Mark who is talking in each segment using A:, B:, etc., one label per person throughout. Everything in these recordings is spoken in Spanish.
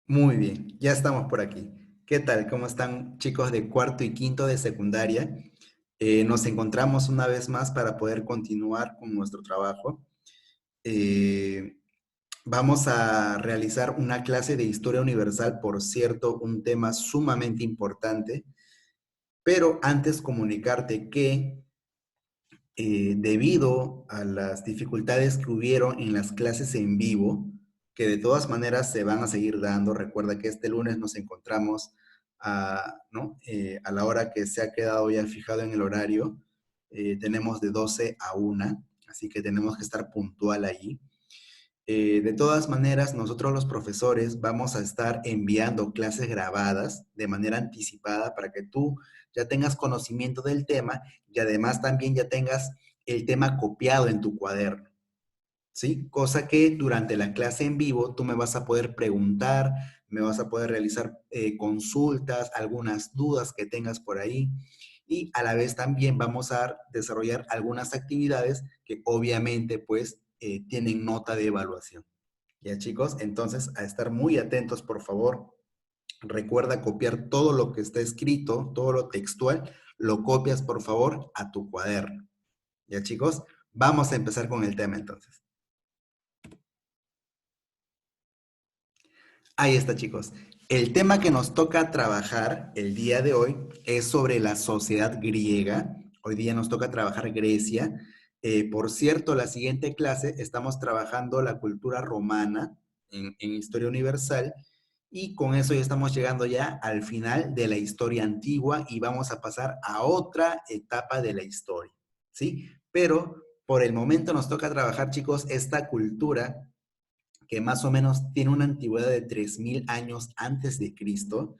A: Muy bien, ya estamos por aquí. ¿Qué tal? ¿Cómo están chicos de cuarto y quinto de secundaria? Nos encontramos una vez más para poder continuar con nuestro trabajo. Eh, Vamos a realizar una clase de historia universal, por cierto, un tema sumamente importante, pero antes comunicarte que debido a las dificultades que hubieron en las clases en vivo, que de todas maneras se van a seguir dando. Recuerda que este lunes nos encontramos ¿no? A la hora que se ha quedado ya fijado en el horario. Tenemos de 12 a 1, así que tenemos que estar puntual allí. De todas maneras, nosotros los profesores vamos a estar enviando clases grabadas de manera anticipada para que tú ya tengas conocimiento del tema y además también ya tengas el tema copiado en tu cuaderno, ¿sí? Cosa que durante la clase en vivo tú me vas a poder preguntar, me vas a poder realizar consultas, algunas dudas que tengas por ahí y a la vez también vamos a desarrollar algunas actividades que obviamente pues tienen nota de evaluación. Ya chicos, entonces a estar muy atentos, por favor. Recuerda copiar todo lo que está escrito, todo lo textual, lo copias por favor a tu cuaderno. Ya chicos, vamos a empezar con el tema entonces. Ahí está chicos. El tema que nos toca trabajar el día de hoy es sobre la sociedad griega. Hoy día nos toca trabajar Grecia. Por cierto, la siguiente clase estamos trabajando la cultura romana en Historia Universal y con eso ya estamos llegando ya al final de la historia antigua y vamos a pasar a otra etapa de la historia, ¿sí? Pero por el momento nos toca trabajar, chicos, esta cultura que más o menos tiene una antigüedad de 3000 años antes de Cristo.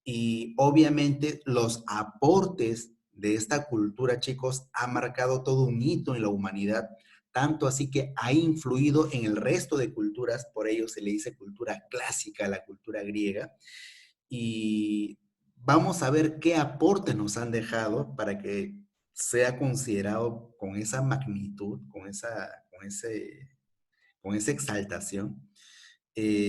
A: Y obviamente los aportes de esta cultura, chicos, ha marcado todo un hito en la humanidad, tanto así que ha influido en el resto de culturas, por ello se le dice cultura clásica, la cultura griega. Y vamos a ver qué aportes nos han dejado para que sea considerado con esa magnitud, con esa exaltación.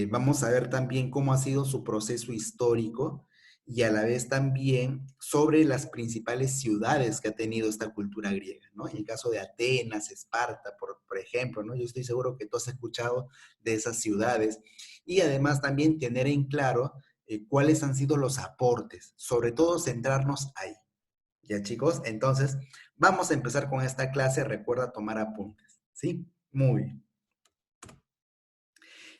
A: Vamos a ver también cómo ha sido su proceso histórico y a la vez también sobre las principales ciudades que ha tenido esta cultura griega, ¿no? En el caso de Atenas, Esparta, por ejemplo, ¿no? Yo estoy seguro que tú has escuchado de esas ciudades y además también tener en claro cuáles han sido los aportes, sobre todo centrarnos ahí. ¿Ya chicos? Entonces, vamos a empezar con esta clase. Recuerda tomar apuntes, ¿sí? Muy bien.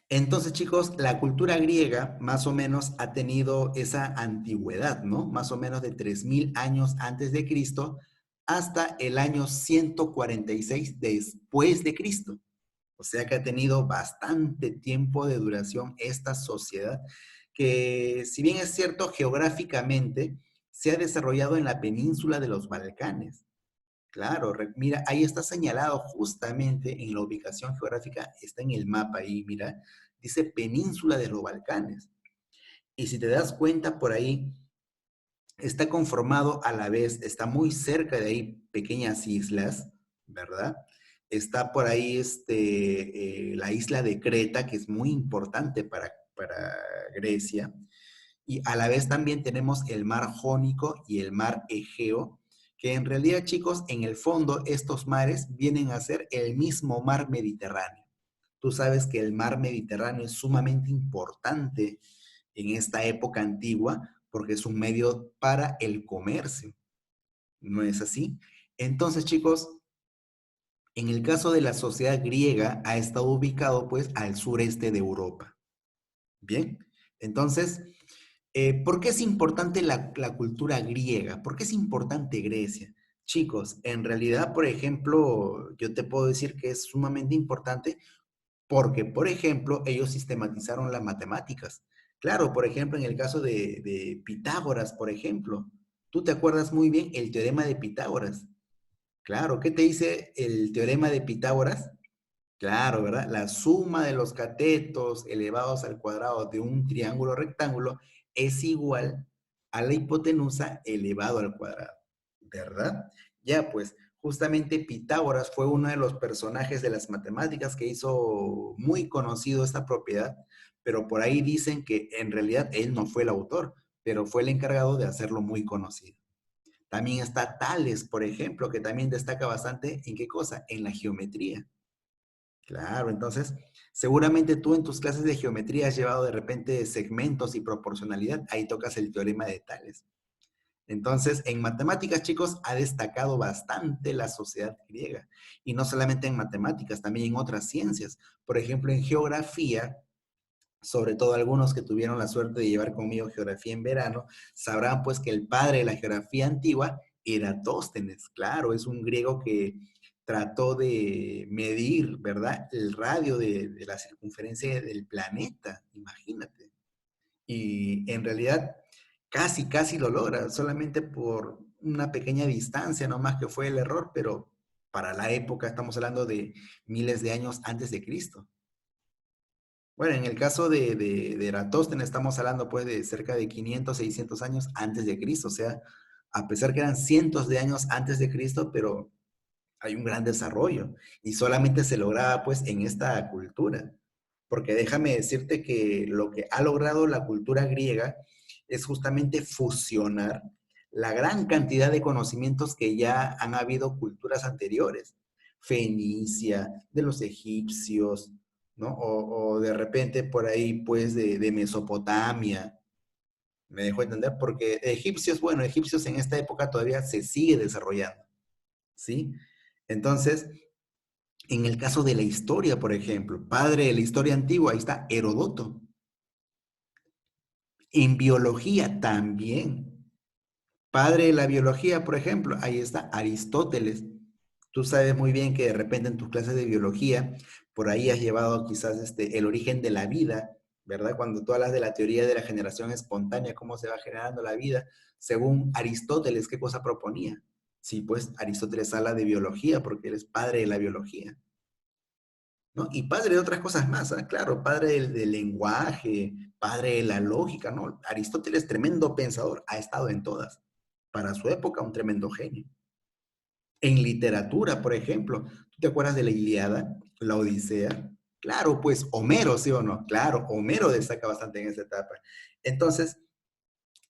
A: Entonces, chicos, la cultura griega más o menos ha tenido esa antigüedad, ¿no? Más o menos de 3000 años antes de Cristo hasta el año 146 después de Cristo. O sea que ha tenido bastante tiempo de duración esta sociedad que, si bien es cierto, geográficamente se ha desarrollado en la península de los Balcanes. Claro, mira, ahí está señalado justamente en la ubicación geográfica, está en el mapa ahí, mira, dice península de los Balcanes. Y si te das cuenta por ahí, está conformado a la vez, está muy cerca de ahí pequeñas islas, ¿verdad? Está por ahí la isla de Creta, que es muy importante para Grecia. Y a la vez también tenemos el mar Jónico y el mar Egeo, que en realidad, chicos, en el fondo estos mares vienen a ser el mismo mar Mediterráneo. Tú sabes que el mar Mediterráneo es sumamente importante en esta época antigua porque es un medio para el comercio, ¿no es así? Entonces, chicos, en el caso de la sociedad griega ha estado ubicado pues al sureste de Europa. Bien, entonces, ¿por qué es importante la cultura griega? ¿Por qué es importante Grecia? Chicos, en realidad, por ejemplo, yo te puedo decir que es sumamente importante porque, por ejemplo, ellos sistematizaron las matemáticas. Claro, por ejemplo, en el caso de Pitágoras, por ejemplo, tú te acuerdas muy bien el teorema de Pitágoras. Claro, ¿qué te dice el teorema de Pitágoras? Claro, ¿verdad? La suma de los catetos elevados al cuadrado de un triángulo rectángulo es igual a la hipotenusa elevado al cuadrado, ¿verdad? Ya, pues, Justamente Pitágoras fue uno de los personajes de las matemáticas que hizo muy conocido esta propiedad, pero por ahí dicen que en realidad él no fue el autor, pero fue el encargado de hacerlo muy conocido. También está Tales, por ejemplo, que también destaca bastante en qué cosa, en la geometría. Claro, entonces, seguramente tú en tus clases de geometría has llevado de repente segmentos y proporcionalidad, ahí tocas el teorema de Tales. Entonces, en matemáticas, chicos, ha destacado bastante la sociedad griega. Y no solamente en matemáticas, también en otras ciencias. Por ejemplo, en geografía, sobre todo algunos que tuvieron la suerte de llevar conmigo geografía en verano, sabrán pues que el padre de la geografía antigua era Eratóstenes. Claro, es un griego que trató de medir, ¿verdad?, el radio de la circunferencia del planeta, imagínate. Y en realidad casi, casi lo logra, solamente por una pequeña distancia, no más que fue el error, pero para la época estamos hablando de miles de años antes de Cristo. Bueno, en el caso de Eratóstenes estamos hablando pues de cerca de 500, 600 años antes de Cristo, o sea, a pesar que eran cientos de años antes de Cristo, pero hay un gran desarrollo y solamente se lograba pues en esta cultura. Porque déjame decirte que lo que ha logrado la cultura griega es justamente fusionar la gran cantidad de conocimientos que ya han habido culturas anteriores, Fenicia, de los egipcios, ¿no? O de repente por ahí pues de Mesopotamia, me dejo entender, porque egipcios, bueno, egipcios en esta época todavía se sigue desarrollando, ¿sí? Entonces, en el caso de la historia, por ejemplo, padre de la historia antigua, ahí está Herodoto. En biología también. Padre de la biología, por ejemplo, ahí está Aristóteles. Tú sabes muy bien que de repente en tus clases de biología, por ahí has llevado quizás el origen de la vida, ¿verdad? Cuando tú hablas de la teoría de la generación espontánea, cómo se va generando la vida, según Aristóteles, ¿qué cosa proponía? Sí, pues Aristóteles habla de biología porque él es padre de la biología. ¿No? Y padre de otras cosas más, ¿ah? Claro, padre del lenguaje, padre de la lógica, ¿no? Aristóteles, tremendo pensador, ha estado en todas. Para su época, un tremendo genio. En literatura, por ejemplo, ¿tú te acuerdas de la Ilíada, la Odisea? Claro, pues Homero, ¿sí o no? Claro, Homero destaca bastante en esa etapa. Entonces,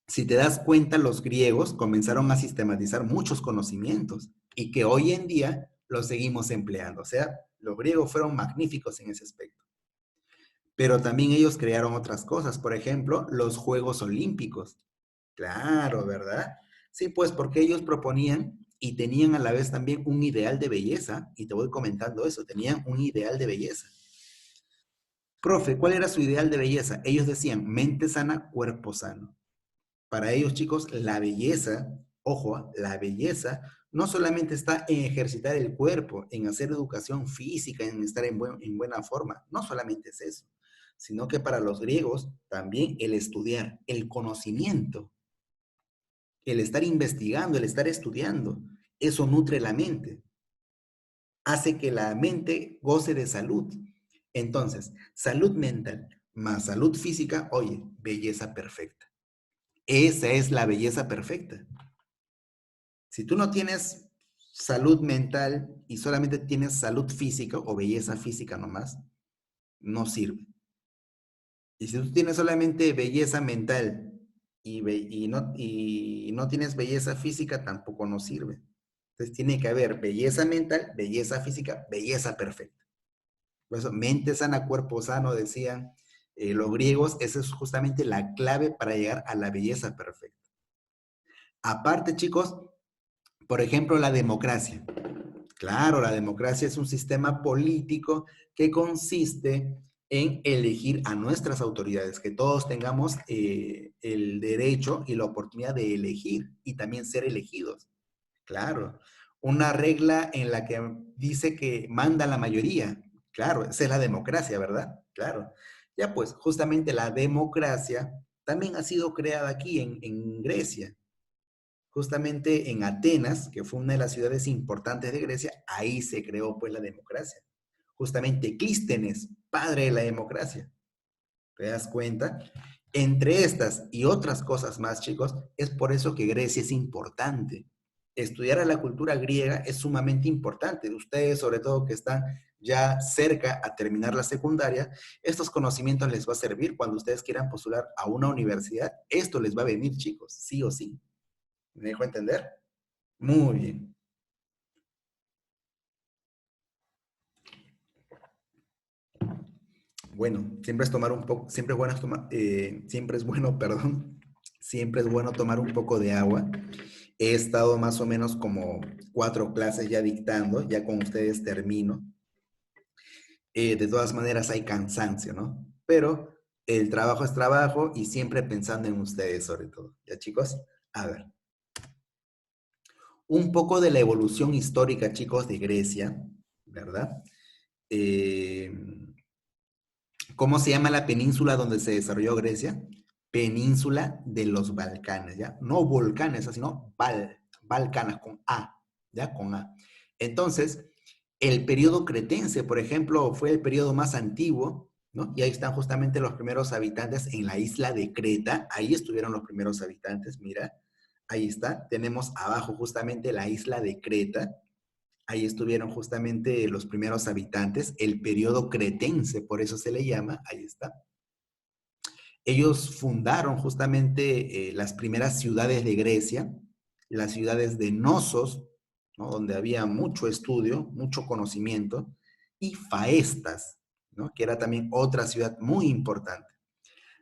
A: si te das cuenta, los griegos comenzaron a sistematizar muchos conocimientos y que hoy en día los seguimos empleando. O sea, los griegos fueron magníficos en ese aspecto. Pero también ellos crearon otras cosas, por ejemplo, los Juegos Olímpicos. Claro, ¿verdad? Sí, pues porque ellos proponían y tenían a la vez también un ideal de belleza, y te voy comentando eso, tenían un ideal de belleza. Profe, ¿cuál era su ideal de belleza? Ellos decían mente sana, cuerpo sano. Para ellos, chicos, la belleza, ojo, la belleza no solamente está en ejercitar el cuerpo, en hacer educación física, en estar en buena forma, no solamente es eso, sino que para los griegos también el estudiar, el conocimiento, el estar investigando, el estar estudiando, eso nutre la mente, hace que la mente goce de salud. Entonces, salud mental más salud física, oye, belleza perfecta. Esa es la belleza perfecta. Si tú no tienes salud mental y solamente tienes salud física o belleza física nomás, no sirve. Y si tú tienes solamente belleza mental y no tienes belleza física, tampoco no sirve. Entonces tiene que haber belleza mental, belleza física, belleza perfecta. Por eso, mente sana, cuerpo sano, decían los griegos, esa es justamente la clave para llegar a la belleza perfecta. Aparte, chicos, por ejemplo, la democracia. Claro, la democracia es un sistema político que consiste en elegir a nuestras autoridades, que todos tengamos el derecho y la oportunidad de elegir y también ser elegidos. Claro, una regla en la que dice que manda la mayoría. Claro, esa es la democracia, ¿verdad? Claro. Ya pues, justamente la democracia también ha sido creada aquí en Grecia. Justamente en Atenas, que fue una de las ciudades importantes de Grecia, ahí se creó pues la democracia. Justamente Clístenes, padre de la democracia. ¿Te das cuenta? Entre estas y otras cosas más, chicos, es por eso que Grecia es importante. estudiar a la cultura griega es sumamente importante. Ustedes, sobre todo que están ya cerca a terminar la secundaria, estos conocimientos les va a servir cuando ustedes quieran postular a una universidad. Esto les va a venir, chicos, sí o sí. ¿Me dejo entender? Muy bien. Bueno, siempre es tomar un poco, siempre es bueno tomar, siempre es bueno, perdón, siempre es bueno tomar un poco de agua. He estado más o menos como 4 clases ya dictando, ya con ustedes termino. De todas maneras hay cansancio, ¿no? Pero el trabajo es trabajo y siempre pensando en ustedes sobre todo. ¿Ya, chicos? A ver, un poco de la evolución histórica, chicos, de Grecia, ¿verdad? Eh, ¿Cómo se llama la península donde se desarrolló Grecia? Península de los Balcanes, ¿ya? No volcanes, sino Balcanas, con A, ¿ya? Con A. Entonces, el periodo cretense, por ejemplo, fue el periodo más antiguo, ¿no? Y ahí están justamente los primeros habitantes en la isla de Creta. Ahí estuvieron los primeros habitantes, mira. Ahí está. Tenemos abajo justamente la isla de Creta. Ahí estuvieron justamente los primeros habitantes, el periodo cretense, por eso se le llama, ahí está. Ellos fundaron justamente las primeras ciudades de Grecia, las ciudades de Nosos, ¿no? Donde había mucho estudio, mucho conocimiento, y Faestas, ¿no? Que era también otra ciudad muy importante.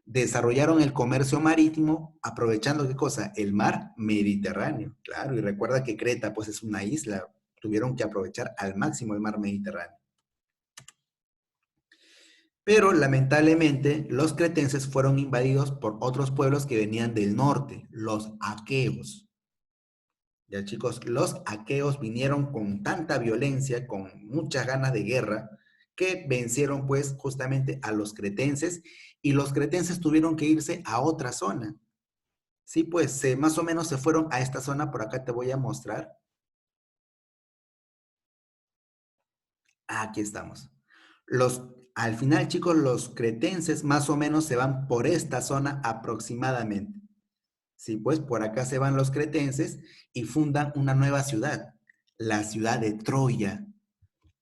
A: Desarrollaron el comercio marítimo aprovechando, ¿qué cosa? El mar Mediterráneo, claro, y recuerda que Creta pues es una isla, tuvieron que aprovechar al máximo el mar Mediterráneo. Pero lamentablemente los cretenses fueron invadidos por otros pueblos que venían del norte, los aqueos. Ya chicos, los aqueos vinieron con tanta violencia, con muchas ganas de guerra, que vencieron pues justamente a los cretenses y los cretenses tuvieron que irse a otra zona. Sí, pues más o menos se fueron a esta zona, por acá te voy a mostrar. Aquí estamos. Al final, chicos, los cretenses más o menos se van por esta zona aproximadamente. Sí, pues por acá se van los cretenses y fundan una nueva ciudad, la ciudad de Troya.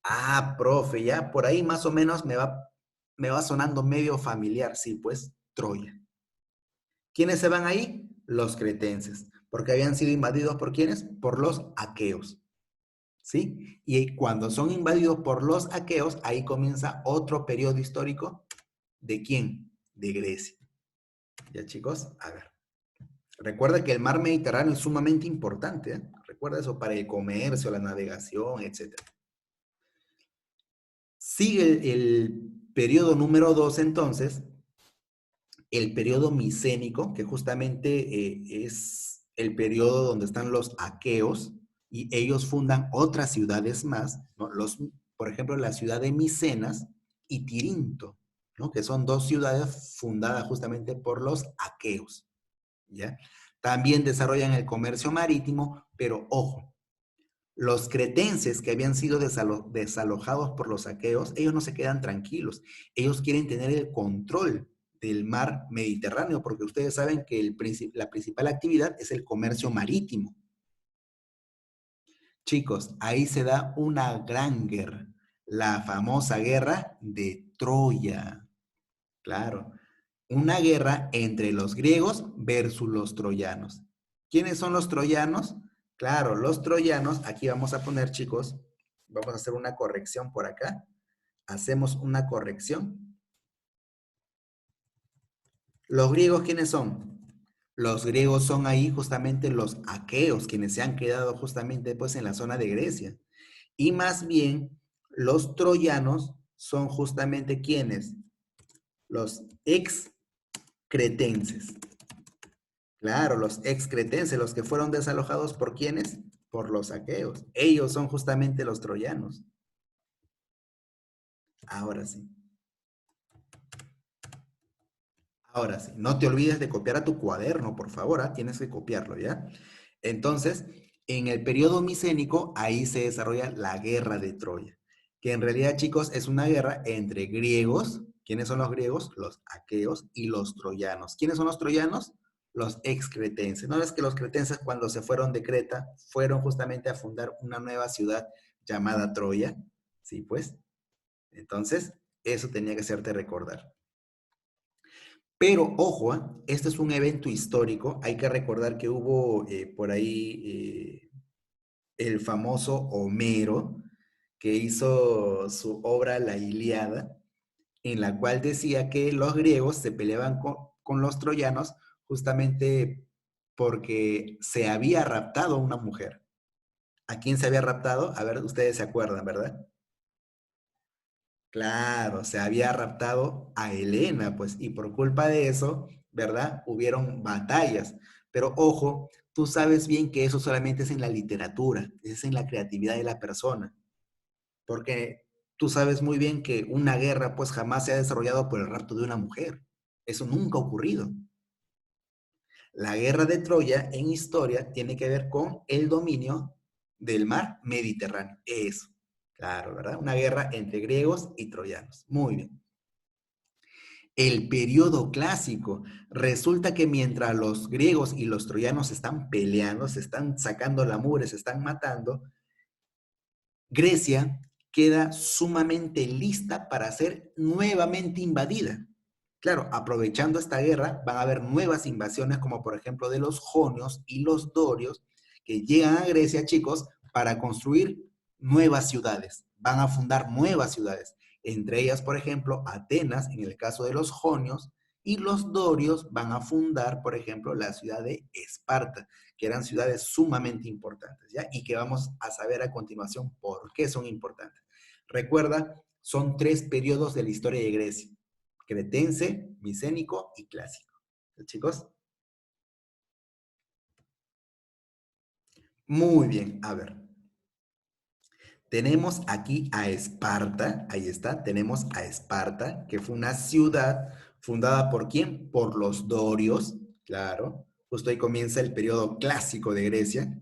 A: Ah, profe, ya por ahí más o menos me va sonando medio familiar, sí, pues Troya. ¿Quiénes se van ahí? Los cretenses, porque habían sido invadidos por ¿quiénes? Por los aqueos. ¿Sí? Y cuando son invadidos por los aqueos, ahí comienza otro periodo histórico. ¿De quién? De Grecia. ¿Ya, chicos? A ver. Recuerda que el mar Mediterráneo es sumamente importante, ¿eh? Recuerda eso para el comercio, la navegación, etc. Sigue el periodo número 2, entonces, el periodo micénico, que justamente es el periodo donde están los aqueos y ellos fundan otras ciudades más, ¿no? Por ejemplo, la ciudad de Micenas y Tirinto, ¿no? Que son dos ciudades fundadas justamente por los aqueos, ¿ya? También desarrollan el comercio marítimo, pero ojo, los cretenses que habían sido desalojados por los aqueos, ellos no se quedan tranquilos. Ellos quieren tener el control del mar Mediterráneo, porque ustedes saben que la principal actividad es el comercio marítimo. Chicos, ahí se da una gran guerra, la famosa guerra de Troya. Claro, una guerra entre los griegos versus los troyanos. ¿Quiénes son los troyanos? Claro, los troyanos, aquí vamos a poner, chicos, vamos a hacer una corrección por acá. Hacemos una corrección. ¿Los griegos quiénes son? Los griegos son ahí justamente los aqueos, quienes se han quedado justamente pues en la zona de Grecia. Y más bien, los troyanos son justamente quienes, los ex cretenses. Claro, los excretenses, los que fueron desalojados por quiénes? Por los aqueos. Ellos son justamente los troyanos. Ahora sí. Ahora sí. No te olvides de copiar a tu cuaderno, por favor. ¿Ah? Tienes que copiarlo, ¿ya? Entonces, en el periodo micénico, ahí se desarrolla la guerra de Troya. Que en realidad, chicos, es una guerra entre griegos. ¿Quiénes son los griegos? Los aqueos y los troyanos. ¿Quiénes son los troyanos? los excretenses. ¿No es que los cretenses cuando se fueron de Creta fueron justamente a fundar una nueva ciudad llamada Troya? Sí, pues. Entonces, eso tenía que hacerte recordar. Pero ojo, este es un evento histórico. Hay que recordar que hubo por ahí el famoso Homero, que hizo su obra La Ilíada, en la cual decía que los griegos se peleaban con los troyanos justamente porque se había raptado una mujer. ¿A quién se había raptado? A ver, ustedes se acuerdan, ¿verdad? Claro, se había raptado a Helena, pues, y por culpa de eso, ¿verdad? Hubieron batallas. Pero ojo, tú sabes bien que eso solamente es en la literatura, es en la creatividad de la persona, porque tú sabes muy bien que una guerra, pues, jamás se ha desarrollado por el rapto de una mujer. Eso nunca ha ocurrido. La guerra de Troya en historia tiene que ver con el dominio del mar Mediterráneo. Eso, claro, ¿verdad? Una guerra entre griegos y troyanos. Muy bien. El periodo clásico. Resulta que mientras los griegos y los troyanos están peleando, se están sacando la mugre, se están matando, Grecia queda sumamente lista para ser nuevamente invadida. Claro, aprovechando esta guerra van a haber nuevas invasiones como por ejemplo de los jonios y los dorios que llegan a Grecia, chicos, para construir nuevas ciudades. Van a fundar nuevas ciudades. Entre ellas, por ejemplo, Atenas, en el caso de los jonios, y los dorios van a fundar, por ejemplo, la ciudad de Esparta, que eran ciudades sumamente importantes, ¿ya? Y que vamos a saber a continuación por qué son importantes. Recuerda, son tres periodos de la historia de Grecia: cretense, micénico y clásico. Chicos, muy bien, a ver. Tenemos aquí a Esparta, ahí está, tenemos a Esparta, que fue una ciudad fundada por ¿quién? Por los dorios, claro. Justo ahí comienza el periodo clásico de Grecia.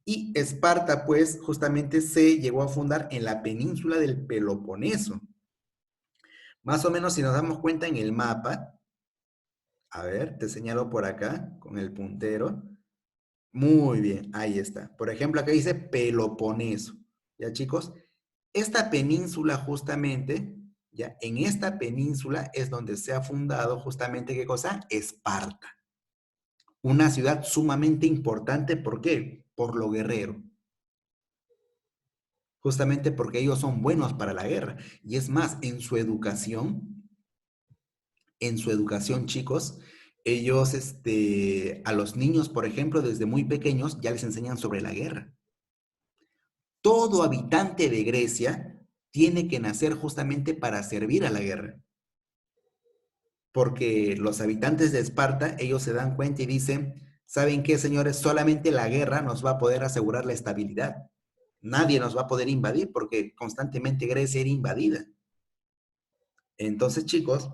A: Y Esparta, pues, justamente se llegó a fundar en la península del Peloponeso. Más o menos, si nos damos cuenta en el mapa, a ver, te señalo por acá con el puntero. Muy bien, ahí está. Por ejemplo, acá dice Peloponeso. ¿Ya, chicos? Esta península justamente, ya, en esta península es donde se ha fundado justamente, ¿qué cosa? Esparta. Una ciudad sumamente importante, ¿por qué? Por lo guerrero. Justamente porque ellos son buenos para la guerra. Y es más, en su educación, chicos, ellos, a los niños, por ejemplo, desde muy pequeños, ya les enseñan sobre la guerra. Todo habitante de Grecia tiene que nacer justamente para servir a la guerra. Porque los habitantes de Esparta, ellos se dan cuenta y dicen, ¿saben qué, señores? Solamente la guerra nos va a poder asegurar la estabilidad. Nadie nos va a poder invadir porque constantemente Grecia era invadida. Entonces, chicos,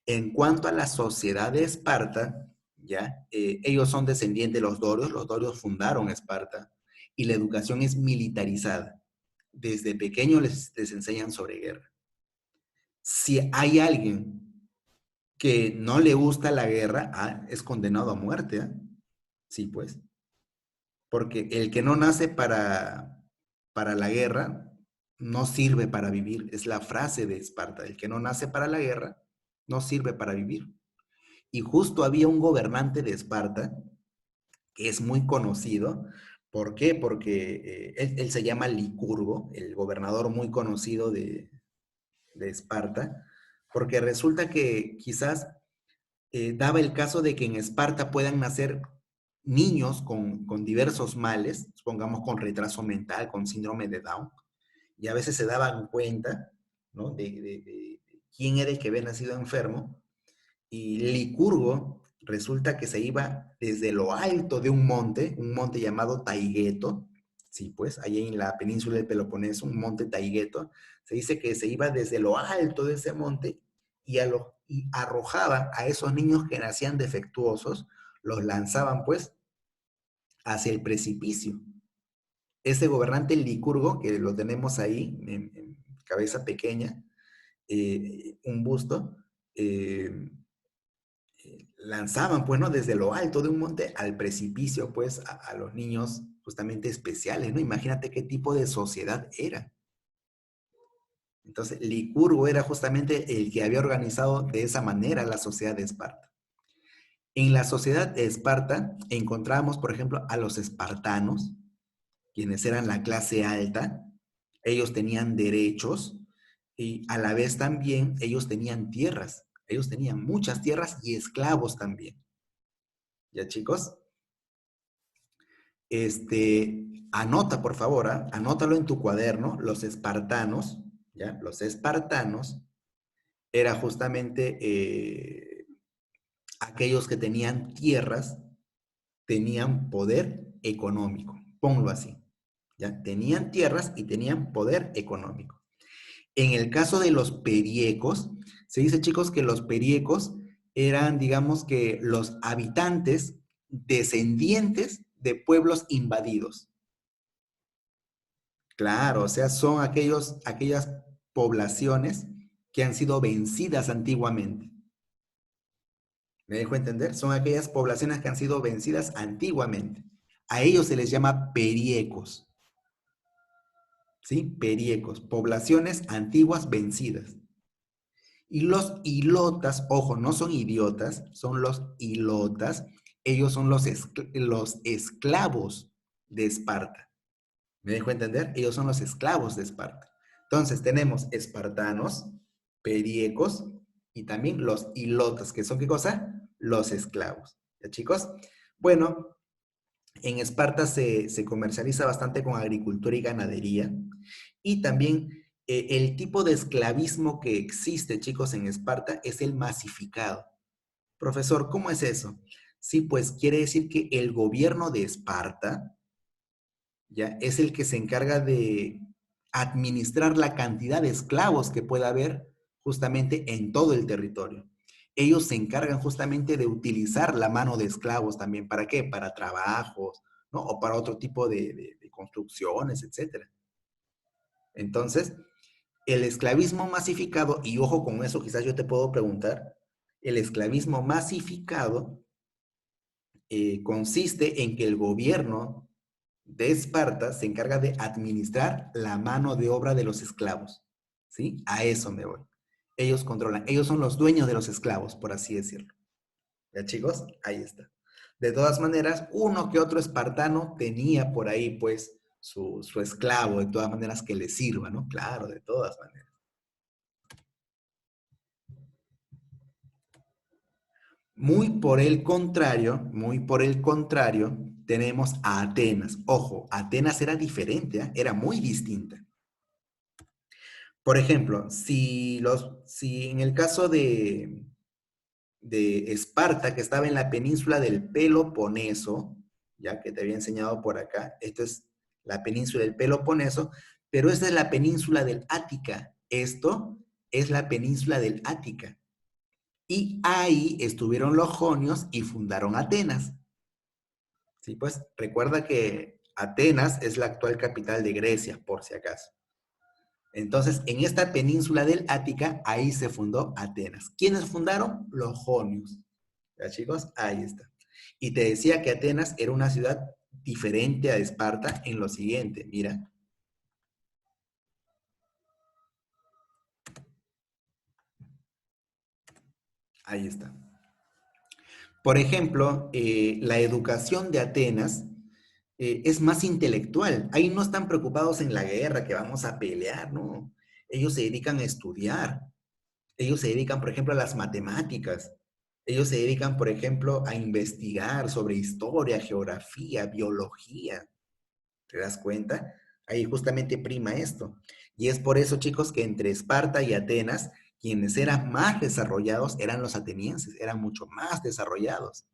A: en cuanto a la sociedad de Esparta, ¿ya? Ellos son descendientes de los dorios fundaron Esparta, y la educación es militarizada. Desde pequeños les enseñan sobre guerra. Si hay alguien que no le gusta la guerra, es condenado a muerte, ¿eh? Sí, pues. Porque el que no nace para la guerra no sirve para vivir. Es la frase de Esparta. El que no nace para la guerra no sirve para vivir. Y justo había un gobernante de Esparta que es muy conocido. ¿Por qué? Porque él se llama Licurgo, el gobernador muy conocido de Esparta, porque resulta que quizás daba el caso de que en Esparta puedan nacer niños con diversos males, supongamos con retraso mental, con síndrome de Down, y a veces se daban cuenta, ¿no? de quién era el que había nacido enfermo, y Licurgo resulta que se iba desde lo alto de un monte llamado Taygeto, sí, pues, ahí en la península del Peloponeso, un monte Taygeto, se dice que se iba desde lo alto de ese monte y arrojaba a esos niños que nacían defectuosos, los lanzaban, pues, hacia el precipicio. Ese gobernante Licurgo, que lo tenemos ahí, en cabeza pequeña, un busto, eh, lanzaban, pues, ¿no? Desde lo alto de un monte al precipicio, pues, a los niños justamente especiales, ¿no? Imagínate qué tipo de sociedad era. Entonces, Licurgo era justamente el que había organizado de esa manera la sociedad de Esparta. En la sociedad de Esparta encontramos, por ejemplo, a los espartanos, quienes eran la clase alta. Ellos tenían derechos y a la vez también ellos tenían tierras. Ellos tenían muchas tierras y esclavos también. ¿Ya, chicos? Anota, por favor, ¿ah? Anótalo en tu cuaderno, los espartanos, ¿ya? Los espartanos era justamente aquellos que tenían tierras, tenían poder económico, ponlo así, ¿ya? Tenían tierras y tenían poder económico. En el caso de los periecos, se dice, chicos, que los periecos eran, digamos que, los habitantes descendientes de pueblos invadidos. Claro, o sea, son aquellas poblaciones que han sido vencidas antiguamente. ¿Me dejo entender? Son aquellas poblaciones que han sido vencidas antiguamente. A ellos se les llama periecos, ¿sí? Periecos, poblaciones antiguas vencidas. Y los ilotas, ojo, no son idiotas, son los ilotas. Ellos son los esclavos de Esparta. ¿Me dejo entender? Ellos son los esclavos de Esparta. Entonces tenemos espartanos, periecos y también los ilotas, que son ¿qué cosa? Los esclavos. ¿Ya, chicos? Bueno, en Esparta se comercializa bastante con agricultura y ganadería y también el tipo de esclavismo que existe, chicos, en Esparta es el masificado. Profesor, ¿cómo es eso? Sí, pues quiere decir que el gobierno de Esparta, ¿ya? Es el que se encarga de administrar la cantidad de esclavos que pueda haber justamente en todo el territorio. Ellos se encargan justamente de utilizar la mano de esclavos también. ¿Para qué? Para trabajos, ¿no? O para otro tipo de construcciones, etcétera. Entonces, el esclavismo masificado, y ojo con eso, quizás yo te puedo preguntar, el esclavismo masificado consiste en que el gobierno de Esparta se encarga de administrar la mano de obra de los esclavos, ¿sí? A eso me voy. Ellos controlan, ellos son los dueños de los esclavos, por así decirlo. ¿Ya, chicos? Ahí está. De todas maneras, uno que otro espartano tenía por ahí, pues, su esclavo, de todas maneras, que le sirva, ¿no? Claro, de todas maneras. Muy por el contrario, tenemos a Atenas. Ojo, Atenas era diferente, ¿eh? Era muy distinta. Por ejemplo, si en el caso de Esparta, que estaba en la península del Peloponeso, ya que te había enseñado por acá, esto es la península del Peloponeso, pero esta es la península del Ática. Esto es la península del Ática. Y ahí estuvieron los jonios y fundaron Atenas. Sí, pues recuerda que Atenas es la actual capital de Grecia, por si acaso. Entonces, en esta península del Ática, ahí se fundó Atenas. ¿Quiénes fundaron? Los jonios. ¿Ya, chicos? Ahí está. Y te decía que Atenas era una ciudad diferente a Esparta en lo siguiente. Mira, ahí está. Por ejemplo, la educación de Atenas es más intelectual. Ahí no están preocupados en la guerra, que vamos a pelear, no. Ellos se dedican a estudiar. Ellos se dedican, por ejemplo, a las matemáticas. Ellos se dedican, por ejemplo, a investigar sobre historia, geografía, biología. ¿Te das cuenta? Ahí justamente prima esto. Y es por eso, chicos, que entre Esparta y Atenas, quienes eran más desarrollados eran los atenienses, eran mucho más desarrollados.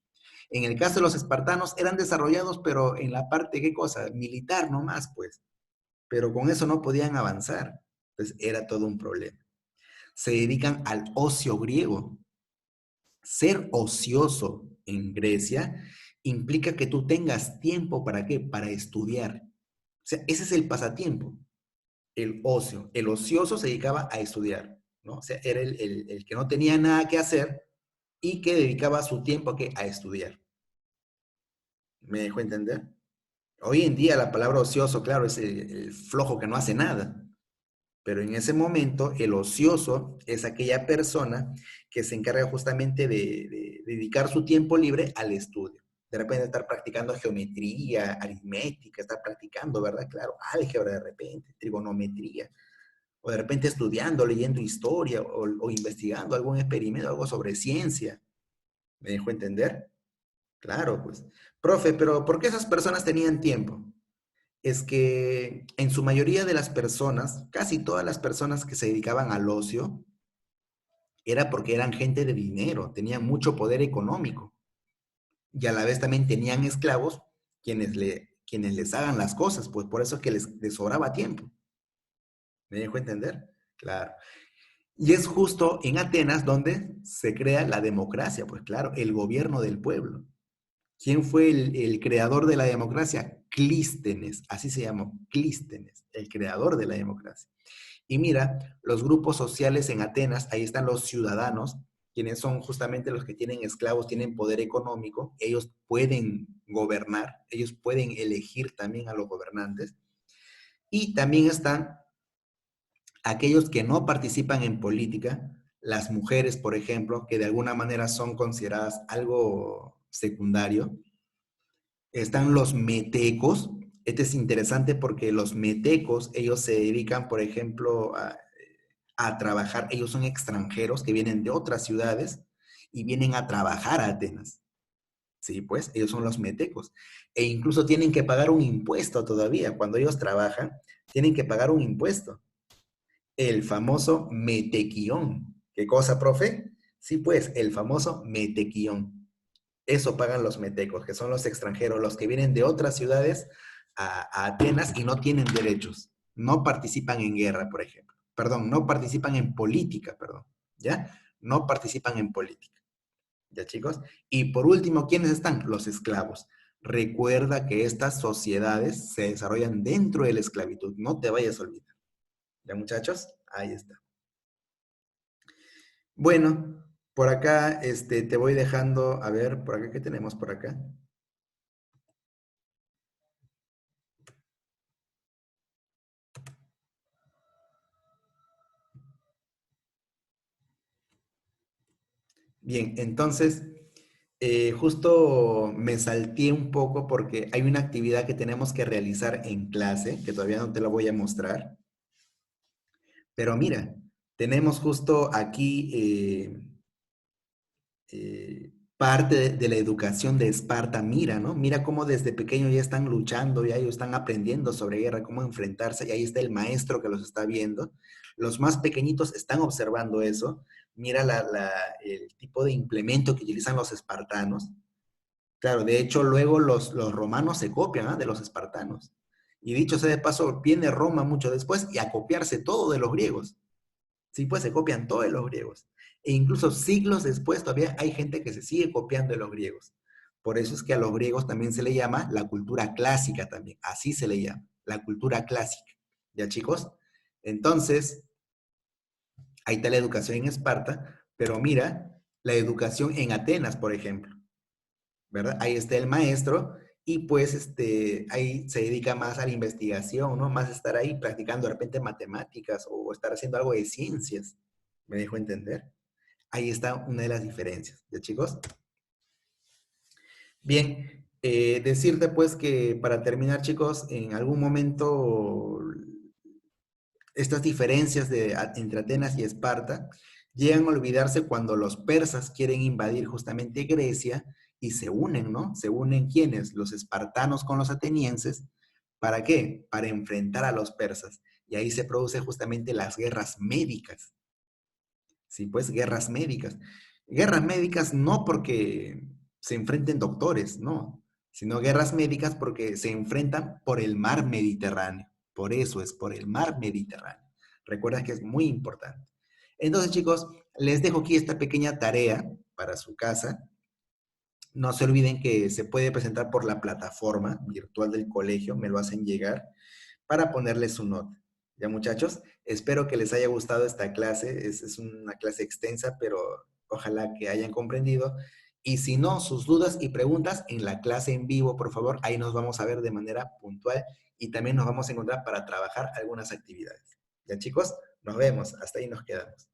A: En el caso de los espartanos, eran desarrollados, pero en la parte, ¿qué cosa? Militar nomás, pues. Pero con eso no podían avanzar. Entonces era todo un problema. Se dedican al ocio griego. Ser ocioso en Grecia implica que tú tengas tiempo para qué? Para estudiar. O sea, ese es el pasatiempo, el ocio. El ocioso se dedicaba a estudiar, ¿no? O sea, era el que no tenía nada que hacer, y que dedicaba su tiempo a estudiar. ¿Me dejó entender? Hoy en día la palabra ocioso, claro, es el flojo que no hace nada. Pero en ese momento, el ocioso es aquella persona que se encarga justamente de dedicar su tiempo libre al estudio. De repente estar practicando geometría, aritmética, estar practicando, ¿verdad? Claro, álgebra de repente, trigonometría, o de repente estudiando, leyendo historia, o investigando algún experimento, algo sobre ciencia. ¿Me dejo entender? Claro, pues. Profe, pero ¿por qué esas personas tenían tiempo? Es que en su mayoría de las personas, casi todas las personas que se dedicaban al ocio, era porque eran gente de dinero, tenían mucho poder económico y a la vez también tenían esclavos quienes les hagan las cosas, pues por eso es que les sobraba tiempo. ¿Me dejo entender? Claro. Y es justo en Atenas donde se crea la democracia, pues claro, el gobierno del pueblo. ¿Quién fue el creador de la democracia? Clístenes, así se llamó, Clístenes, el creador de la democracia. Y mira, los grupos sociales en Atenas, ahí están los ciudadanos, quienes son justamente los que tienen esclavos, tienen poder económico, ellos pueden gobernar, ellos pueden elegir también a los gobernantes. Y también están aquellos que no participan en política, las mujeres, por ejemplo, que de alguna manera son consideradas algo secundario. Están los metecos. Este es interesante porque los metecos, ellos se dedican, por ejemplo, a trabajar. Ellos son extranjeros que vienen de otras ciudades y vienen a trabajar a Atenas. Sí, pues ellos son los metecos. E incluso tienen que pagar un impuesto todavía. Cuando ellos trabajan, tienen que pagar un impuesto. El famoso metequión. ¿Qué cosa, profe? Sí, pues, el famoso metequión. Eso pagan los metecos, que son los extranjeros, los que vienen de otras ciudades a Atenas y no tienen derechos. No participan en guerra, por ejemplo. Perdón, no participan en política, perdón. ¿Ya? No participan en política. ¿Ya, chicos? Y por último, ¿quiénes están? Los esclavos. Recuerda que estas sociedades se desarrollan dentro de la esclavitud. No te vayas a olvidar. ¿Ya, muchachos? Ahí está. Bueno, por acá te voy dejando, a ver, por acá, ¿qué tenemos por acá? Bien, entonces, justo me salté un poco porque hay una actividad que tenemos que realizar en clase, que todavía no te la voy a mostrar, pero mira, tenemos justo aquí parte de la educación de Esparta. Mira, ¿no? Mira cómo desde pequeño ya están luchando, ya ellos están aprendiendo sobre guerra, cómo enfrentarse, y ahí está el maestro que los está viendo. Los más pequeñitos están observando eso. Mira el tipo de implemento que utilizan los espartanos. Claro, de hecho, luego los romanos se copian, ¿ah?, de los espartanos. Y dicho sea de paso, viene Roma mucho después y a copiarse todo de los griegos. Sí, pues se copian todo de los griegos. E incluso siglos después todavía hay gente que se sigue copiando de los griegos. Por eso es que a los griegos también se le llama la cultura clásica también. Así se le llama, la cultura clásica. ¿Ya, chicos? Entonces, ahí está la educación en Esparta, pero mira la educación en Atenas, por ejemplo. ¿Verdad? Ahí está el maestro y pues ahí se dedica más a la investigación, ¿no? Más estar ahí practicando de repente matemáticas o estar haciendo algo de ciencias. ¿Me dejo entender? Ahí está una de las diferencias, ¿ya, chicos? Bien, decirte pues que para terminar, chicos, en algún momento estas diferencias entre Atenas y Esparta llegan a olvidarse cuando los persas quieren invadir justamente Grecia y se unen, ¿no? Se unen ¿quiénes? Los espartanos con los atenienses. ¿Para qué? Para enfrentar a los persas. Y ahí se producen justamente las guerras médicas. Sí, pues guerras médicas. Guerras médicas no porque se enfrenten doctores, no, sino guerras médicas porque se enfrentan por el mar Mediterráneo. Por eso es por el mar Mediterráneo. Recuerda que es muy importante. Entonces, chicos, les dejo aquí esta pequeña tarea para su casa. No se olviden que se puede presentar por la plataforma virtual del colegio, me lo hacen llegar para ponerle su nota. Ya, muchachos, espero que les haya gustado esta clase. Es una clase extensa, pero Ojalá que hayan comprendido. Y si no, sus dudas y preguntas en la clase en vivo, por favor, ahí nos vamos a ver de manera puntual y también nos vamos a encontrar para trabajar algunas actividades. Ya chicos, nos vemos. Hasta ahí nos quedamos.